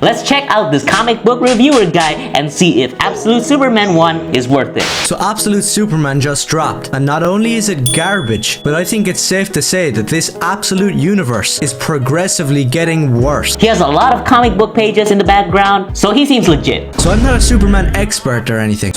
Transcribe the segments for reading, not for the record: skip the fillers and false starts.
Let's check out this comic book reviewer guy and see if Absolute Superman 1 is worth it. So Absolute Superman just dropped, and not only is it garbage, but I think it's safe to say that this Absolute universe is progressively getting worse. He has a lot of comic book pages in the background, so he seems legit. So I'm not a Superman expert or anything.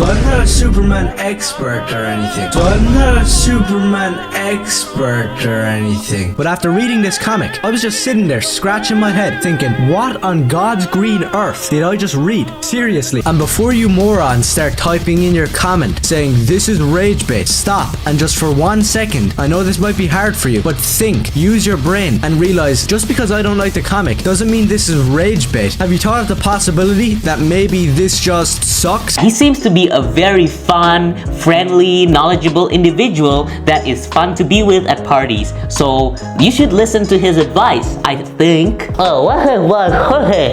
But after reading this comic, I was just sitting there scratching my head thinking, what on God's green earth did I just read? Seriously. And before you morons start typing in your comment saying this is rage bait, stop and just for 1 second, I know this might be hard for you, but think, use your brain and realize just because I don't like the comic doesn't mean this is rage bait. Have you thought of the possibility that maybe this just sucks? He seems to be a very fun, friendly, knowledgeable individual that is fun to be with at parties. So you should listen to his advice, I think. Oh,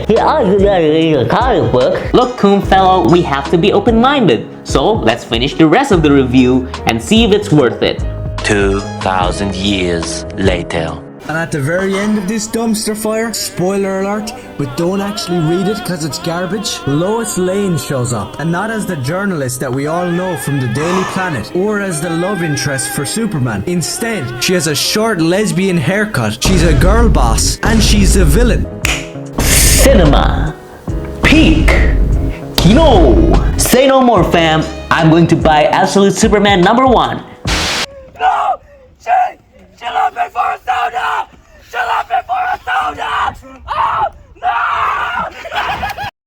he argued in a comic book. Look, Coom fellow, we have to be open-minded. So let's finish the rest of the review and see if it's worth it. 2,000 years later. And at the very end of this dumpster fire, spoiler alert, but don't actually read it because it's garbage, Lois Lane shows up. And not as the journalist that we all know from the Daily Planet, or as the love interest for Superman. Instead, she has a short lesbian haircut, she's a girl boss, and she's a villain. Cinema. Peak. Kino. Say no more, fam. I'm going to buy Absolute Superman #1. No! She left me for a soda! She left me for a soda! Oh!